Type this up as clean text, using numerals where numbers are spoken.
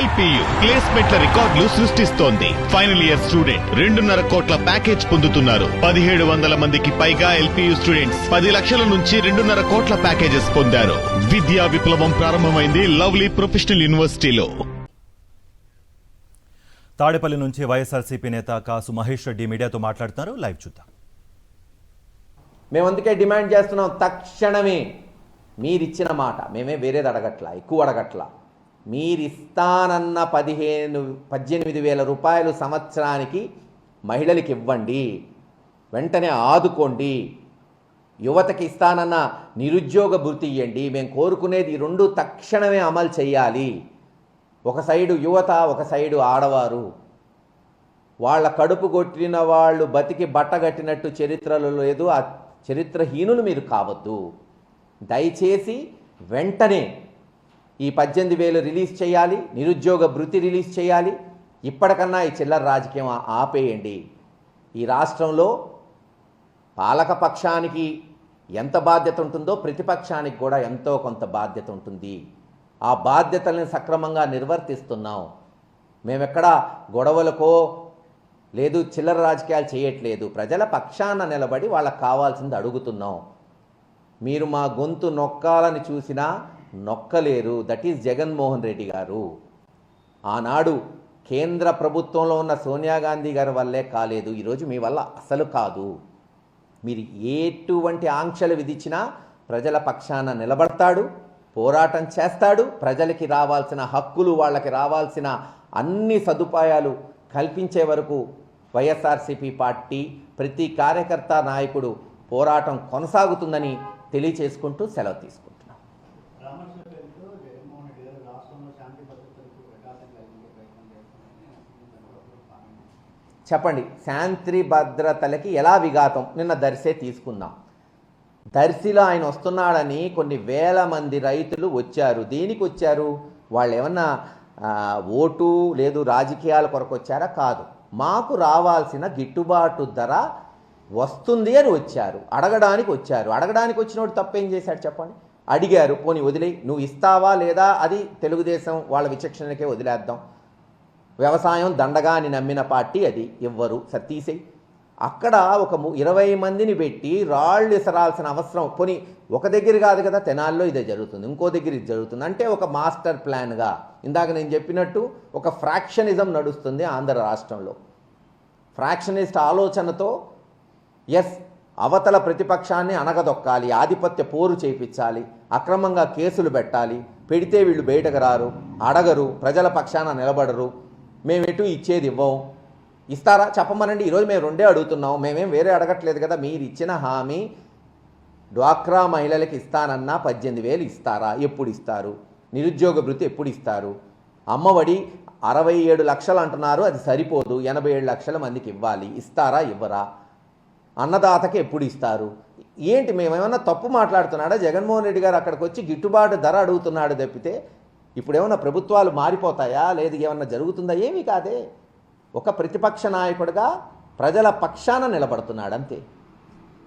LPU ప్లేస్మెంట్ల రికార్డులు సృష్టిస్తోంది. Final year student 2.5 కోట్ల ప్యాకేజ్ పొందుతున్నారు. 1700 మందికి పైగా ఎల్పియు స్టూడెంట్స్ 10 లక్షల నుంచి 2.5 కోట్ల ప్యాకేజెస్ పొందారు. విద్యా విప్లవం ప్రారంభమైంది లవ్లీ ప్రొఫెషనల్ యూనివర్సిటీలో. తాడేపల్లి నుంచి వైఎస్ఆర్సీపీ నేత కాసు మహేష్ రెడ్డి మీడియాతో మాట్లాడుతున్నారు. లైవ్ చూద్దాం. మేము అందుకే డిమాండ్ చేస్తున్నాం, తక్షణమే మీరిచ్చిన మాట, మేమే వేరేది అడగట్లా, ఎక్కువ అడగట్లా, మీరిస్తానన్న 18,000 రూపాయలు సంవత్సరానికి మహిళలకి ఇవ్వండి, వెంటనే ఆదుకోండి. యువతకి ఇస్తానన్న నిరుద్యోగ భృతి ఇవ్వండి. మేము కోరుకునేది ఈ రెండు తక్షణమే అమలు చేయాలి. ఒక సైడు యువత, ఒక సైడు ఆడవారు. వాళ్ళ కడుపు కొట్టిన వాళ్ళు బతికి బట్టగట్టినట్టు చరిత్రలో లేదు. ఆ చరిత్రహీనులు మీరు కావద్దు. దయచేసి వెంటనే ఈ 18,000 రిలీజ్ చేయాలి, నిరుద్యోగ భృతి రిలీజ్ చేయాలి. ఇప్పటికన్నా ఈ చిల్లర రాజకీయం ఆపేయండి. ఈ రాష్ట్రంలో పాలకపక్షానికి ఎంత బాధ్యత ఉంటుందో ప్రతిపక్షానికి కూడా ఎంతో కొంత బాధ్యత ఉంటుంది. ఆ బాధ్యతలను సక్రమంగా నిర్వర్తిస్తున్నాం. మేమెక్కడ గొడవలకో లేదు చిల్లర రాజకీయాలు చేయట్లేదు. ప్రజల పక్షాన నిలబడి వాళ్ళకు కావాల్సింది అడుగుతున్నాం. మీరు మా గొంతు నొక్కాలని చూసినా నొక్కలేరు. దట్ ఈజ్ జగన్మోహన్ రెడ్డి గారు. ఆనాడు కేంద్ర ప్రభుత్వంలో ఉన్న సోనియా గాంధీ గారి వల్లే కాలేదు, ఈరోజు మీ వల్ల అసలు కాదు. మీరు ఎటువంటి ఆంక్షలు విధించినా ప్రజల పక్షాన నిలబడతాడు, పోరాటం చేస్తాడు. ప్రజలకి రావాల్సిన హక్కులు, వాళ్ళకి రావాల్సిన అన్ని సదుపాయాలు కల్పించే వరకు వైఎస్ఆర్సీపీ పార్టీ ప్రతి కార్యకర్త నాయకుడు పోరాటం కొనసాగుతుందని తెలియచేసుకుంటూ సెలవు తీసుకుంటున్నాం. చెప్పండి, శాంతి భద్రతలకి ఎలా విఘాతం? నిన్న దర్శే తీసుకుందాం. దర్శిలో ఆయన వస్తున్నాడని కొన్ని వేల మంది రైతులు వచ్చారు. దేనికి వచ్చారు? వాళ్ళు ఏమన్నా ఓటు లేదు రాజకీయాల కొరకు వచ్చారా? కాదు. మాకు రావాల్సిన గిట్టుబాటు ధర వస్తుంది అని వచ్చారు, అడగడానికి వచ్చారు. అడగడానికి వచ్చినోడు తప్పేం చేశాడు చెప్పండి? అడిగారు, పోనీ వదిలేయి, నువ్వు ఇస్తావా లేదా అది తెలుగుదేశం వాళ్ళ విచక్షణకే వదిలేద్దాం. వ్యవసాయం దండగా అని నమ్మిన పార్టీ అది, ఇవ్వరు, సతీసేయి. అక్కడ ఒక 20 మందిని పెట్టి రాళ్ళు ఇసరాల్సిన అవసరం, పోనీ ఒక దగ్గర కాదు కదా, తెనాల్లో ఇదే జరుగుతుంది, ఇంకో దగ్గర ఇది జరుగుతుంది. అంటే ఒక మాస్టర్ ప్లాన్గా ఇందాక నేను చెప్పినట్టు ఒక ఫ్రాక్షనిజం నడుస్తుంది ఆంధ్ర రాష్ట్రంలో. ఫ్రాక్షనిస్ట్ ఆలోచనతో అవతల ప్రతిపక్షాన్ని అణగదొక్కాలి, ఆధిపత్య పోరు చేయించాలి, అక్రమంగా కేసులు పెట్టాలి. పెడితే వీళ్ళు బయటకు రారు, అడగరు, ప్రజల పక్షాన నిలబడరు. మేమెటు ఇచ్చేది ఇవ్వం. ఇస్తారా చెప్పమనండి. ఈరోజు మేము 2 అడుగుతున్నాం, మేమేం వేరే అడగట్లేదు కదా. మీరు ఇచ్చిన హామీ డ్వాక్రా మహిళలకు ఇస్తానన్నా 18,000 ఇస్తారా? ఎప్పుడు ఇస్తారు? నిరుద్యోగ భృతి ఎప్పుడు ఇస్తారు? అమ్మఒడి 67 లక్షలు అంటున్నారు, అది సరిపోదు, 87 లక్షల మందికి ఇవ్వాలి, ఇస్తారా ఇవ్వరా? అన్నదాతకి ఎప్పుడు ఇస్తారు? ఏంటి మేమేమన్నా తప్పు మాట్లాడుతున్నాడా? జగన్మోహన్ రెడ్డి గారు అక్కడికి వచ్చి గిట్టుబాటు ధర అడుగుతున్నాడు తప్పితే ఇప్పుడు ఏమన్నా ప్రభుత్వాలు మారిపోతాయా, లేదు ఏమన్నా జరుగుతుందా? ఏమీ కాదే. ఒక ప్రతిపక్ష నాయకుడిగా ప్రజల పక్షాన నిలబడుతున్నాడు అంతే.